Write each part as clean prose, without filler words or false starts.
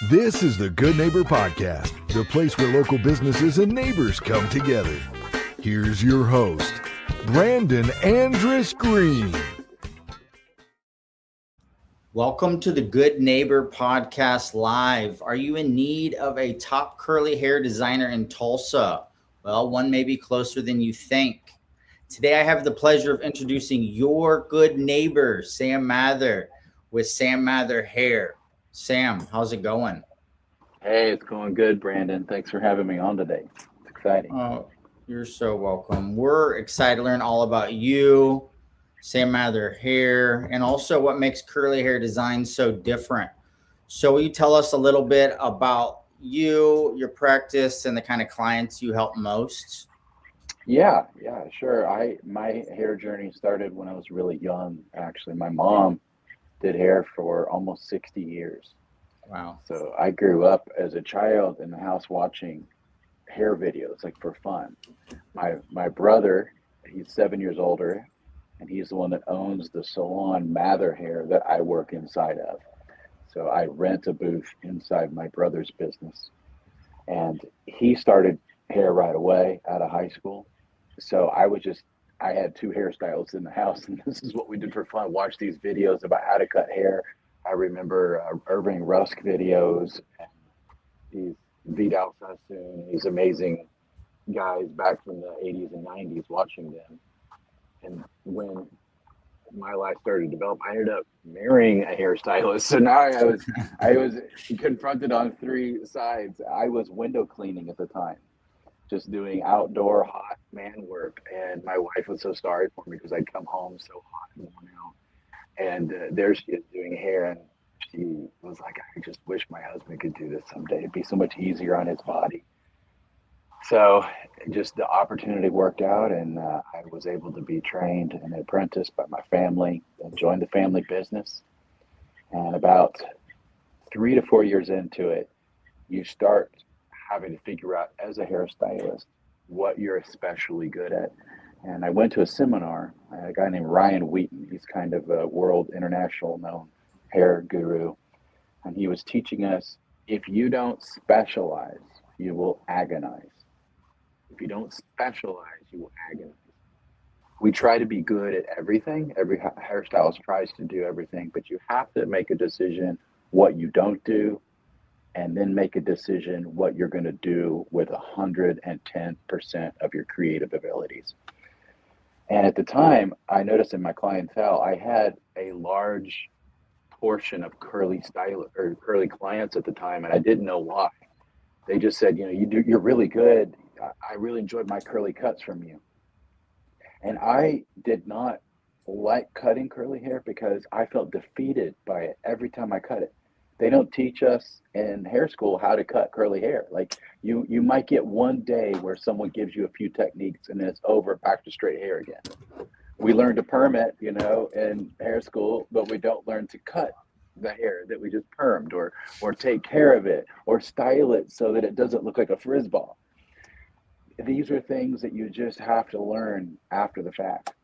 This is the Good Neighbor Podcast, the place where local businesses and neighbors come together. Here's your host, Brandon Andrus Green. Welcome to the Good Neighbor Podcast Live. Are you in need of a top curly hair designer in Tulsa? Well, one may be closer than you think. Today, I have the pleasure of introducing your good neighbor, Sam Mather, with Sam Mather Hair. Sam, how's it going? Hey, it's going good, Brandon. Thanks for having me on today. It's exciting. Oh, you're so welcome. We're excited to learn all about you, Sam Mather Hair, and also what makes curly hair design so different. So will you tell us a little bit about you, your practice, and the kind of clients you help most? Yeah, sure. My hair journey started when I was really young, actually. My mom did hair for almost 60 years. Wow. So I grew up as a child in the house watching hair videos, like for fun. My brother, he's 7 years older, and he's the one that owns the salon Mather Hair that I work inside of. So I rent a booth inside my brother's business. And he started hair right away out of high school. So I had two hairstylists in the house, and this is what we did for fun. Watch these videos about how to cut hair. I remember Irving Rusk videos. These Vidal Sassoon, these amazing guys back from the 80s and 90s, watching them. And when my life started to develop, I ended up marrying a hairstylist. So now I was confronted on three sides. I was window cleaning at the time, just doing outdoor hot man work. And my wife was so sorry for me because I'd come home so hot and worn out. And there she is doing hair. And she was like, I just wish my husband could do this someday. It'd be so much easier on his body. So just the opportunity worked out, and I was able to be trained and apprenticed by my family and joined the family business. And about 3 to 4 years into it, you start having to figure out as a hairstylist what you're especially good at. And I went to a seminar, a guy named Ryan Wheaton. He's kind of a world international known hair guru. And he was teaching us, if you don't specialize, you will agonize. If you don't specialize, you will agonize. We try to be good at everything. Every hairstylist tries to do everything, but you have to make a decision what you don't do, and then make a decision what you're going to do with 110% of your creative abilities. And at the time, I noticed in my clientele, I had a large portion of curly clients at the time, and I didn't know why. They just said, you're really good. I really enjoyed my curly cuts from you. And I did not like cutting curly hair because I felt defeated by it every time I cut it. They don't teach us in hair school how to cut curly hair. Like you might get one day where someone gives you a few techniques and then it's over, back to straight hair again. We learn to perm it, in hair school, but we don't learn to cut the hair that we just permed or take care of it or style it so that it doesn't look like a frizz ball. These are things that you just have to learn after the fact.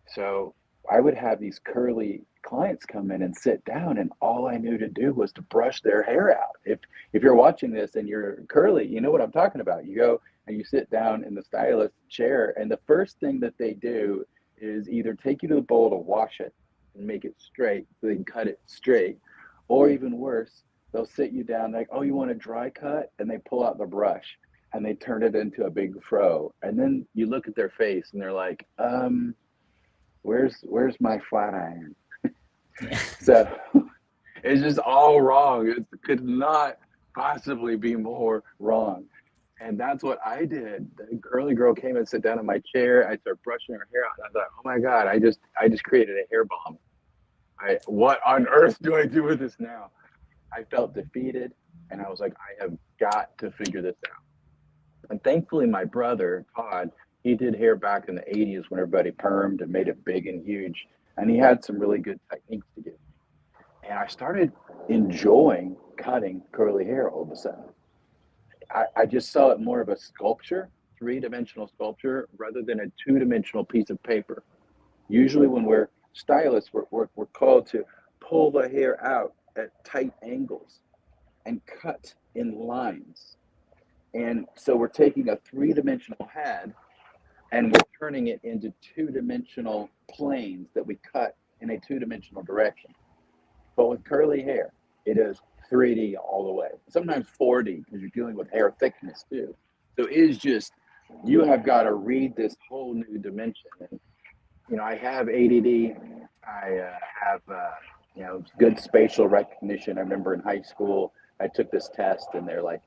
So I would have these curly clients come in and sit down, and all I knew to do was to brush their hair out. If you're watching this and you're curly, you know what I'm talking about. You go and you sit down in the stylist chair, and the first thing that they do is either take you to the bowl to wash it and make it straight so they can cut it straight, or even worse, they'll sit you down like, oh, you want a dry cut? And they pull out the brush and they turn it into a big fro. And then you look at their face and they're like, where's my flat iron? So it's just all wrong. It could not possibly be more wrong. And that's what I did. The curly girl came and sat down in my chair. I started brushing her hair out. And I thought, oh my God, I just created a hair bomb. What on earth do I do with this now? I felt defeated, and I was like, I have got to figure this out. And thankfully, my brother, Todd, he did hair back in the 80s when everybody permed and made it big and huge. And he had some really good techniques to give me. And I started enjoying cutting curly hair all of a sudden. I just saw it more of a sculpture, 3-dimensional sculpture, rather than a 2-dimensional piece of paper. Usually when we're stylists, we're called to pull the hair out at tight angles. and cut in lines. And so we're taking a three-dimensional head and we're turning it into two-dimensional planes that we cut in a two-dimensional direction. But with curly hair, it is 3D all the way. Sometimes 4D because you're dealing with hair thickness too. So it is just, you have got to read this whole new dimension. And, I have ADD. I have, good spatial recognition. I remember in high school, I took this test and they're like,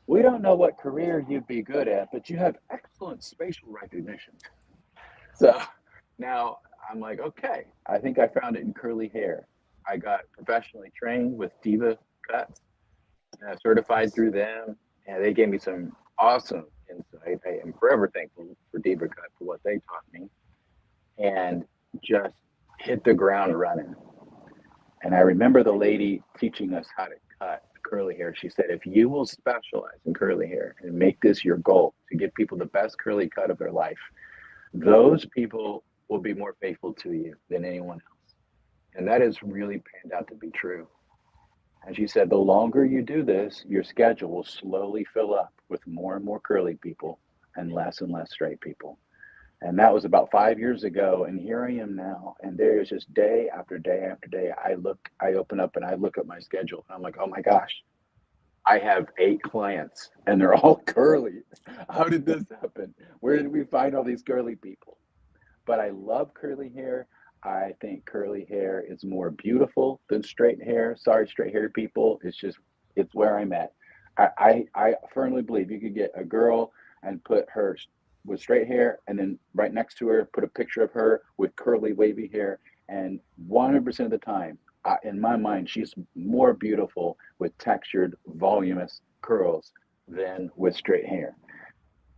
we don't know what career you'd be good at, but you have excellent spatial recognition. So now I'm like, okay, I think I found it in curly hair. I got professionally trained with Diva Cuts, certified through them, and they gave me some awesome insight. I am forever thankful for Diva Cut for what they taught me, and just hit the ground running. And I remember the lady teaching us how to cut curly hair. She said, if you will specialize in curly hair and make this your goal to give people the best curly cut of their life, those people will be more faithful to you than anyone else. And that has really panned out to be true. As you said, the longer you do this, your schedule will slowly fill up with more and more curly people and less straight people. And that was about 5 years ago. And here I am now. And there is just day after day after day. I open up and I look at my schedule and I'm like, oh my gosh, I have 8 clients and they're all curly. How did this happen? Where did we find all these curly people? But I love curly hair. I think curly hair is more beautiful than straight hair. Sorry, straight haired people. It's where I'm at. I firmly believe you could get a girl and put her with straight hair and then right next to her, put a picture of her with curly wavy hair. And 100% of the time, in my mind, she's more beautiful with textured, voluminous curls than with straight hair.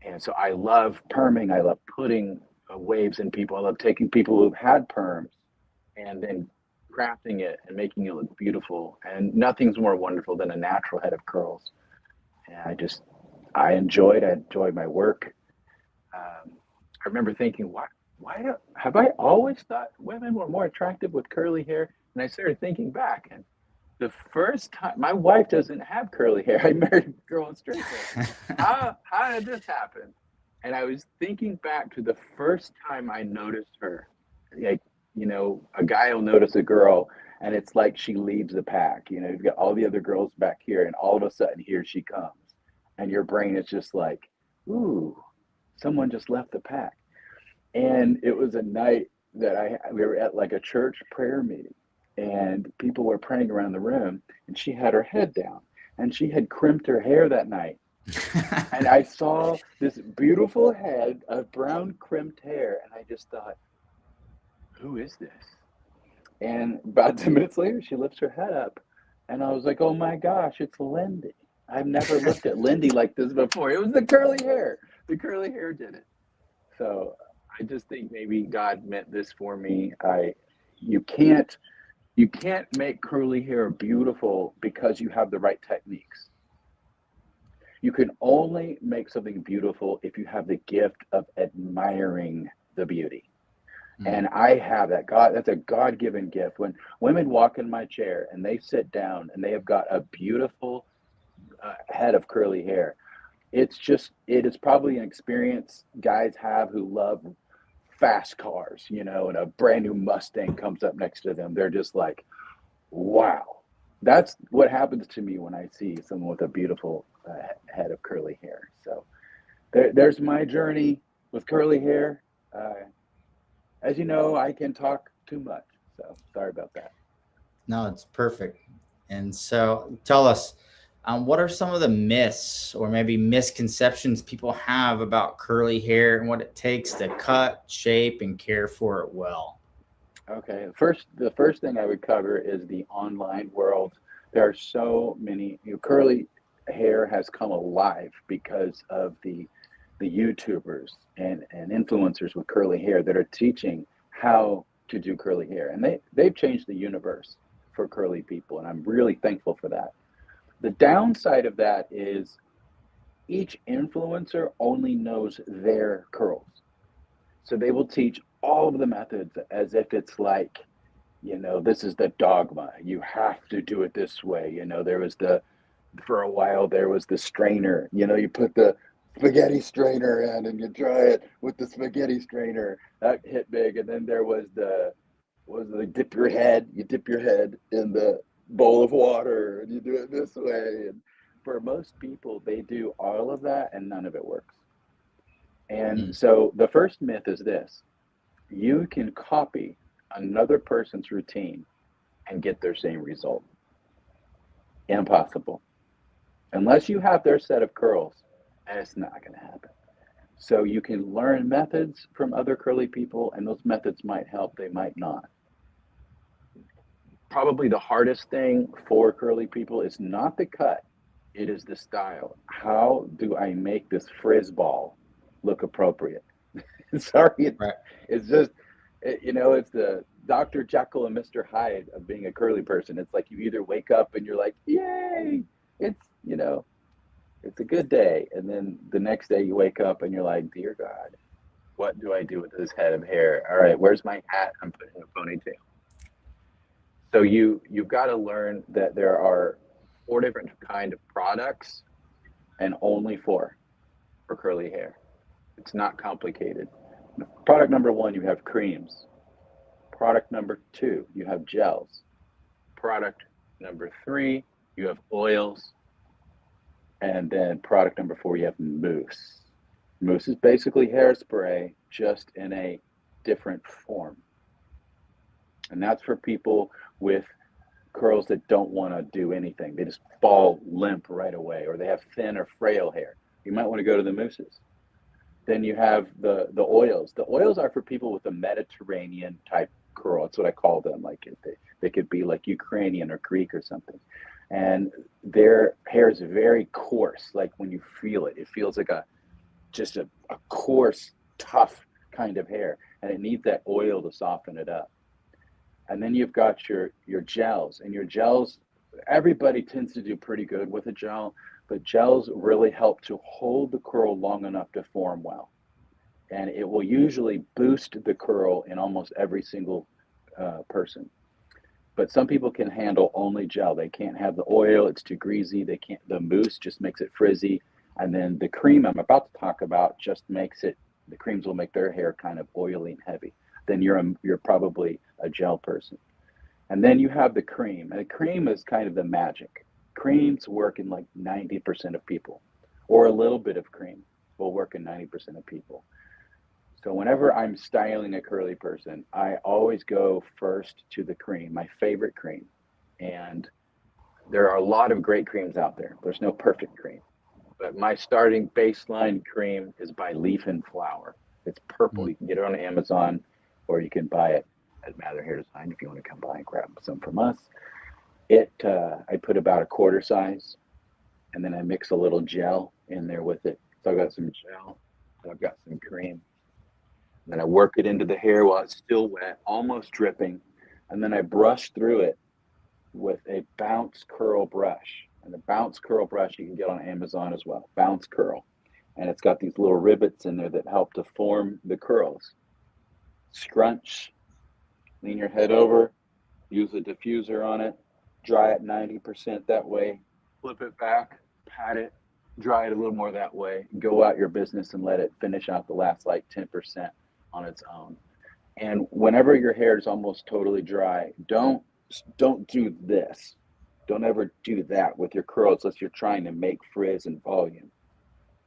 And so I love perming. I love putting waves in people. I love taking people who've had perms and then crafting it and making it look beautiful. And nothing's more wonderful than a natural head of curls. And I enjoy my work. I remember thinking, why have I always thought women were more attractive with curly hair? And I started thinking back, and the first time, my wife doesn't have curly hair. I married a girl with straight hair. How did this happen? And I was thinking back to the first time I noticed her. Like, a guy will notice a girl, and it's like she leaves the pack. You've got all the other girls back here, and all of a sudden, here she comes. And your brain is just like, ooh, someone just left the pack. And it was a night that we were at like a church prayer meeting, and people were praying around the room, and she had her head down, and she had crimped her hair that night. And I saw this beautiful head of brown crimped hair, and I just thought, who is this? And about 10 minutes later, she lifts her head up, and I was like, oh my gosh, it's Lindy. I've never looked at Lindy like this before. It was the curly hair. The curly hair did it. So I just think maybe God meant this for me. You can't make curly hair beautiful because you have the right techniques. You can only make something beautiful if you have the gift of admiring the beauty. And I have that. That's a God-given gift. When women walk in my chair and they sit down and they have got a beautiful head of curly hair, it is probably an experience guys have who love fast cars, and a brand new Mustang comes up next to them. They're just like, wow. That's what happens to me when I see someone with a beautiful head of curly hair. So there's my journey with curly hair. As you know, I can talk too much, so sorry about that. No, it's perfect. And so tell us, what are some of the myths or maybe misconceptions people have about curly hair and what it takes to cut, shape, and care for it well? Okay, the first thing I would cover is the online world. There are so many, curly hair has come alive because of the YouTubers and influencers with curly hair that are teaching how to do curly hair. And they've changed the universe for curly people, and I'm really thankful for that. The downside of that is each influencer only knows their curls. So they will teach all of the methods as if it's like, this is the dogma. You have to do it this way. There was the for a while there was the strainer. You put the spaghetti strainer in and you dry it with the spaghetti strainer. That hit big. And then there was you dip your head in the bowl of water and you do it this way. And for most people, they do all of that and none of it works. And so the first myth is this: you can copy another person's routine and get their same result. Impossible. Unless you have their set of curls, and it's not going to happen. So you can learn methods from other curly people, and those methods might help, they might not. Probably the hardest thing for curly people is not the cut, it is the style. How do I make this frizz ball look appropriate? Sorry, Right. it's just, it's the Dr. Jekyll and Mr. Hyde of being a curly person. It's like you either wake up and you're like, yay, it's a good day. And then the next day you wake up and you're like, dear God, what do I do with this head of hair? All right, where's my hat? I'm putting a ponytail. So you've got to learn that there are 4 different kind of products, and only 4 for curly hair. It's not complicated. Product number 1, you have creams. Product number 2, you have gels. Product number 3, you have oils. And then product number 4, you have mousse. Mousse is basically hairspray, just in a different form. And that's for people with curls that don't want to do anything. They just fall limp right away, or they have thin or frail hair. You might want to go to the mousses. Then you have the oils. The oils are for people with a Mediterranean type curl. That's what I call them. Like they could be like Ukrainian or Greek or something. And their hair is very coarse. Like when you feel it, it feels like just a coarse, tough kind of hair. And it needs that oil to soften it up. And then you've got your gels. And your gels, everybody tends to do pretty good with a gel, but gels really help to hold the curl long enough to form well. And it will usually boost the curl in almost every single person. But some people can handle only gel. They can't have the oil, it's too greasy. The mousse just makes it frizzy. And then the cream I'm about to talk about just makes it, the creams will make their hair kind of oily and heavy. Then you're probably a gel person. And then you have the cream. And the cream is kind of the magic. Creams work in like 90% of people, or a little bit of cream will work in 90% of people. So whenever I'm styling a curly person, I always go first to the cream, my favorite cream. And there are a lot of great creams out there. There's no perfect cream. But my starting baseline cream is by Leaf and Flower. It's purple. You can get it on Amazon, or you can buy it at Mather Hair Design if you want to come by and grab some from us. I put about a quarter size, and then I mix a little gel in there with it. So I've got some gel, and I've got some cream. And then I work it into the hair while it's still wet, almost dripping. And then I brush through it with a bounce curl brush. And the bounce curl brush you can get on Amazon as well, bounce curl. And it's got these little rivets in there that help to form the curls. Scrunch, lean your head over, use a diffuser on it, dry it 90% that way, flip it back, pat it, dry it a little more that way, go out your business and let it finish out the last like 10% on its own. And whenever your hair is almost totally dry, don't do this. Don't ever do that with your curls unless you're trying to make frizz and volume.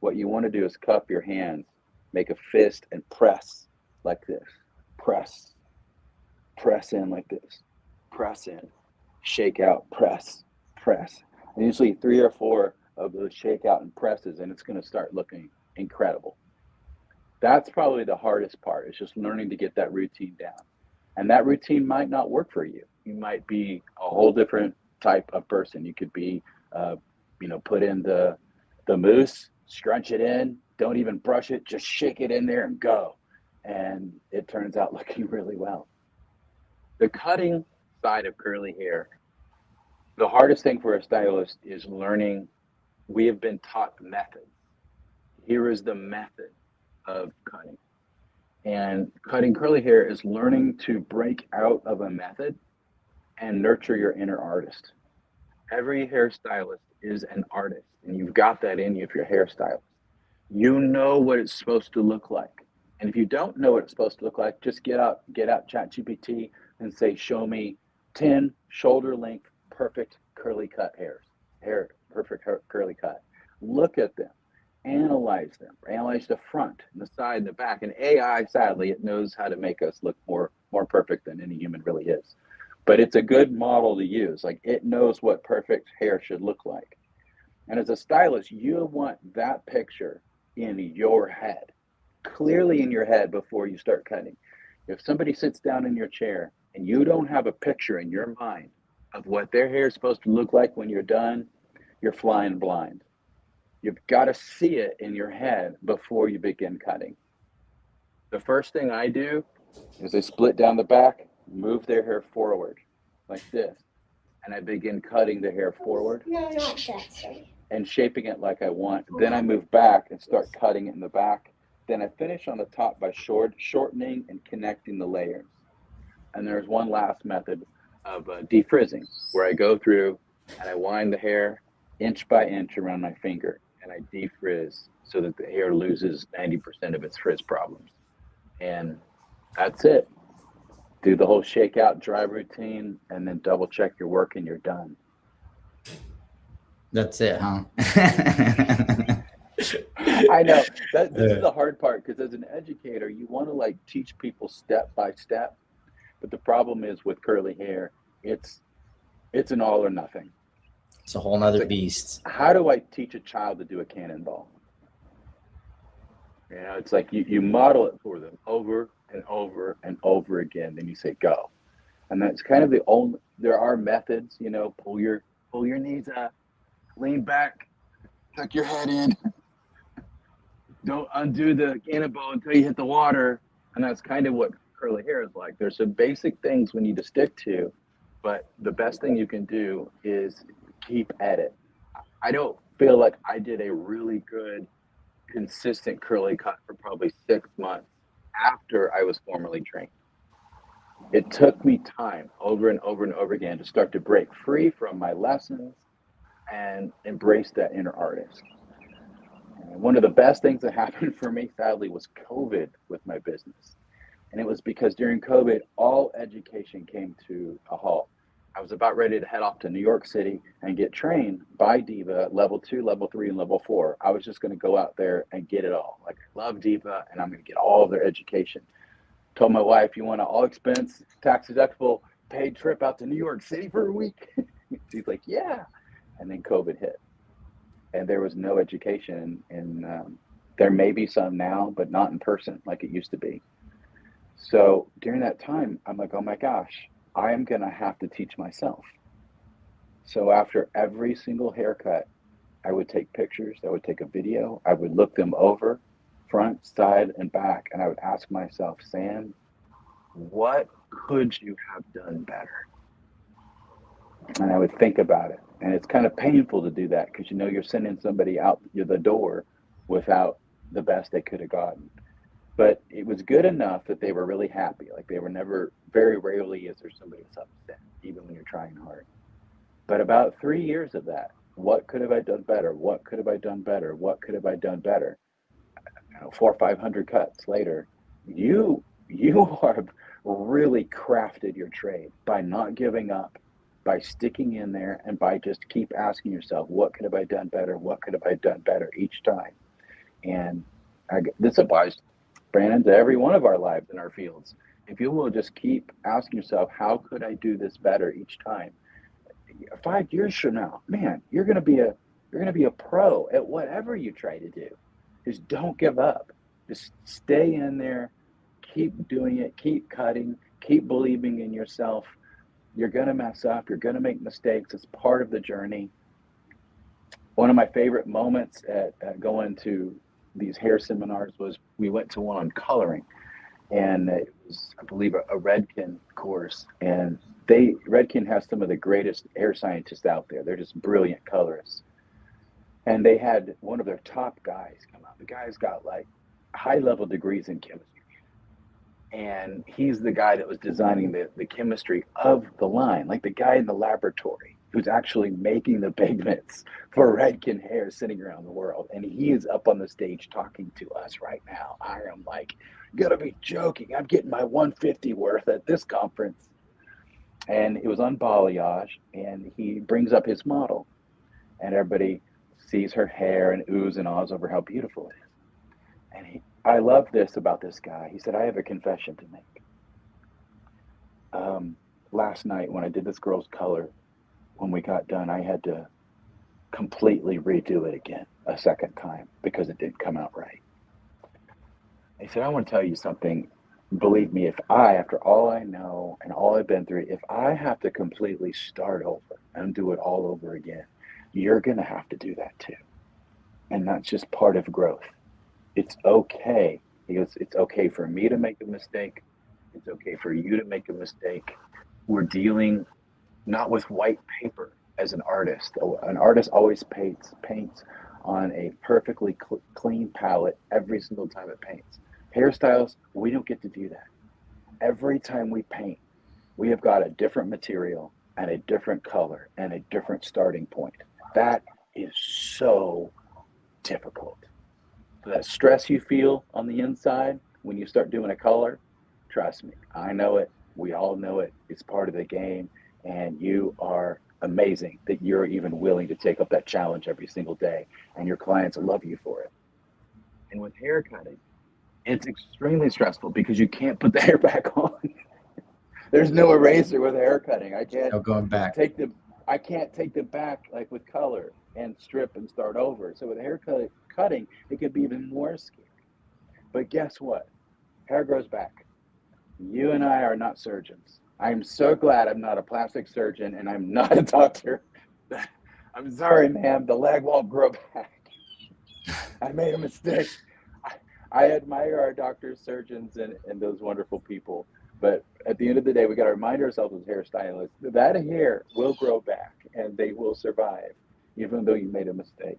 What you want to do is cup your hands, make a fist, and press like this. Press in like this, press in, shake out, press. And usually 3 or 4 of those shake out and presses, and it's going to start looking incredible. That's probably the hardest part, is just learning to get that routine down. And that routine might not work for you. You might be a whole different type of person. You could be, put in the mousse, scrunch it in, don't even brush it, just shake it in there and go. And it turns out looking really well. The cutting side of curly hair, the hardest thing for a stylist is learning. We have been taught the method. Here is the method of cutting. And cutting curly hair is learning to break out of a method and nurture your inner artist. Every hairstylist is an artist, and you've got that in you if you're a hairstylist. You know what it's supposed to look like. And if you don't know what it's supposed to look like, just get out ChatGPT and say, show me 10 shoulder length, perfect curly cut perfect curly cut. Look at them, analyze the front and the side and the back. And AI, sadly, it knows how to make us look more perfect than any human really is. But it's a good model to use. Like, it knows what perfect hair should look like. And as a stylist, you want that picture in your head, clearly in your head before you start cutting. If somebody sits down in your chair and you don't have a picture in your mind of what their hair is supposed to look like when you're done, you're flying blind. You've got to see it in your head before you begin cutting. The first thing I do is I split down the back, move their hair forward like this, and I begin cutting the hair forward. No, not that. And shaping it like I want. Then I move back and start cutting it in the back. Then I finish on the top by shortening and connecting the layers. And there's one last method of defrizzing, where I go through and I wind the hair inch by inch around my finger, and I defrizz so that the hair loses 90% of its frizz problems. And that's it. Do the whole shakeout dry routine, and then double check your work, and you're done. That's it, huh? I know this is the hard part, because as an educator, you want to like teach people step by step, but the problem is with curly hair, it's an all or nothing. It's a whole nother beast. How do I teach a child to do a cannonball? You know, it's like you model it for them over and over and over again, then you say go, and that's kind of the only. There are methods, you know, pull your knees up, lean back, tuck your head in. Don't undo the cannonball until you hit the water. And that's kind of what curly hair is like. There's some basic things we need to stick to, but the best thing you can do is keep at it. I don't feel like I did a really good, consistent curly cut for probably 6 months after I was formally trained. It took me time over and over and over again to start to break free from my lessons and embrace that inner artist. And one of the best things that happened for me, sadly, was COVID with my business. And it was because during COVID, all education came to a halt. I was about ready to head off to New York City and get trained by Diva, level 2, level 3, and level 4. I was just going to go out there and get it all. Like, I love Diva, and I'm going to get all of their education. Told my wife, you want an all expense, tax deductible, paid trip out to New York City for a week? She's like, yeah. And then COVID hit. And there was no education, and there may be some now, but not in person like it used to be. So during that time, I'm like, oh my gosh, I am going to have to teach myself. So after every single haircut, I would take pictures, I would take a video, I would look them over, front, side, and back, and I would ask myself, Sam, what could you have done better? And I would think about it. And it's kind of painful to do that, because you know you're sending somebody out the door without the best they could have gotten. But it was good enough that they were really happy. Like, they were never, very rarely is there somebody that's upset, even when you're trying hard. But about 3 years of that, what could have I done better? What could have I done better? What could have I done better? 400 or 500 cuts later, you are really crafted your trade by not giving up, by sticking in there, and by just keep asking yourself, what could have I done better? What could have I done better each time? And this applies, Brandon, to every one of our lives in our fields. If you will just keep asking yourself, how could I do this better each time? 5 years from now, man, you're going to be a pro at whatever you try to do. Just don't give up. Just stay in there, keep doing it, keep cutting, keep believing in yourself. You're going to mess up. You're going to make mistakes. It's part of the journey. One of my favorite moments at going to these hair seminars was we went to one on coloring, and it was, I believe, a Redken course. And Redken has some of the greatest hair scientists out there. They're just brilliant colorists. And they had one of their top guys come out. The guy's got like high-level degrees in chemistry. And he's the guy that was designing the chemistry of the line, like the guy in the laboratory. who's actually making the pigments for Redken hair sitting around the world. And he is up on the stage talking to us right now. I am like, gotta be joking. I'm getting my 150 worth at this conference. And it was on balayage, and he brings up his model, and everybody sees her hair and oohs and ahs over how beautiful it is. And I love this about this guy. He said, I have a confession to make. Last night when I did this girl's color, when we got done, I had to completely redo it again a second time because it didn't come out right. He said, I want to tell you something. Believe me, after all I know and all I've been through, if I have to completely start over and do it all over again, you're going to have to do that too. And that's just part of growth. It's okay. He goes, it's okay for me to make a mistake. It's okay for you to make a mistake. We're dealing not with white paper as an artist. An artist always paints on a perfectly clean palette every single time it paints. Hairstyles, we don't get to do that. Every time we paint, we have got a different material and a different color and a different starting point. That is so difficult. So that stress you feel on the inside when you start doing a color, trust me, I know it. We all know it. It's part of the game. And you are amazing that you're even willing to take up that challenge every single day. And your clients love you for it. And with hair cutting, it's extremely stressful because you can't put the hair back on. There's no eraser with hair cutting. I can't I can't take them back like with color and strip and start over. So with hair cutting, it could be even more scary. But guess what? Hair grows back. You and I are not surgeons. I'm so glad I'm not a plastic surgeon and I'm not a doctor. I'm sorry, ma'am, the leg won't grow back. I made a mistake. I admire our doctors, surgeons, and those wonderful people. But at the end of the day, we got to remind ourselves as hairstylists that hair will grow back and they will survive, even though you made a mistake.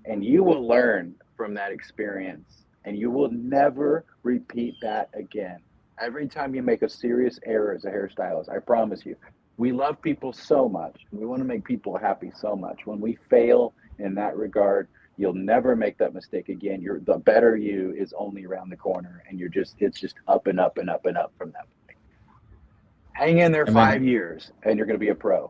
And you will learn from that experience and you will never repeat that again. Every time you make a serious error as a hairstylist, I promise you, we love people so much. We want to make people happy so much. When we fail in that regard, you'll never make that mistake again. The better you is only around the corner, and it's just up and up and up and up from that point. Hang in there 5 years, and you're going to be a pro.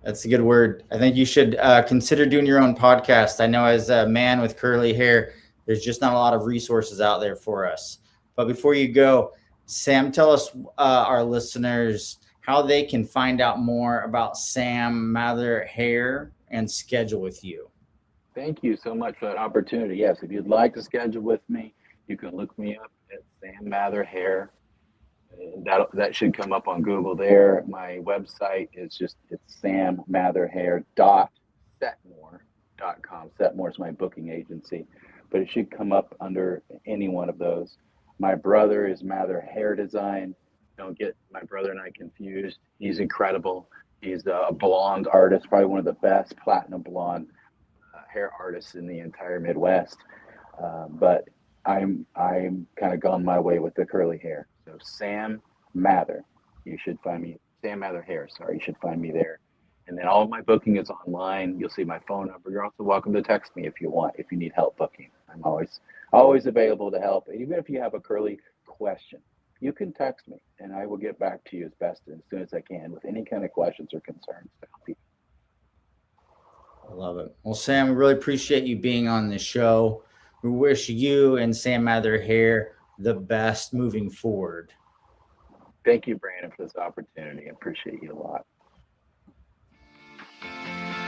That's a good word. I think you should consider doing your own podcast. I know as a man with curly hair, there's just not a lot of resources out there for us. But before you go, Sam, tell us, our listeners, how they can find out more about Sam Mather Hair and schedule with you. Thank you so much for that opportunity. Yes, if you'd like to schedule with me, you can look me up at Sam Mather Hair. That should come up on Google there. My website is it's sammatherhair.setmore.com. Setmore is my booking agency, but it should come up under any one of those. My brother is Mather Hair Design. Don't get my brother and I confused. He's incredible. He's a blonde artist, probably one of the best platinum blonde hair artists in the entire Midwest. But I'm kind of gone my way with the curly hair. So Sam Mather, you should find me. Sam Mather Hair, sorry, you should find me there. And then all of my booking is online. You'll see my phone number. You're also welcome to text me if you want, if you need help booking. I'm always available to help. Even if you have a curly question, you can text me and I will get back to you as soon as I can with any kind of questions or concerns to help you. I love it. Well, Sam, we really appreciate you being on the show. We wish you and Sam Mather Hair the best moving forward. Thank you, Brandon, for this opportunity. I appreciate you a lot.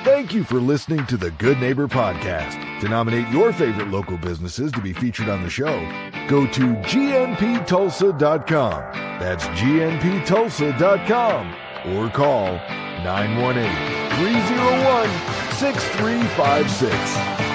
Thank you for listening to the Good Neighbor Podcast. To nominate your favorite local businesses to be featured on the show, go to gnptulsa.com. That's gnptulsa.com or call 918-301-6356.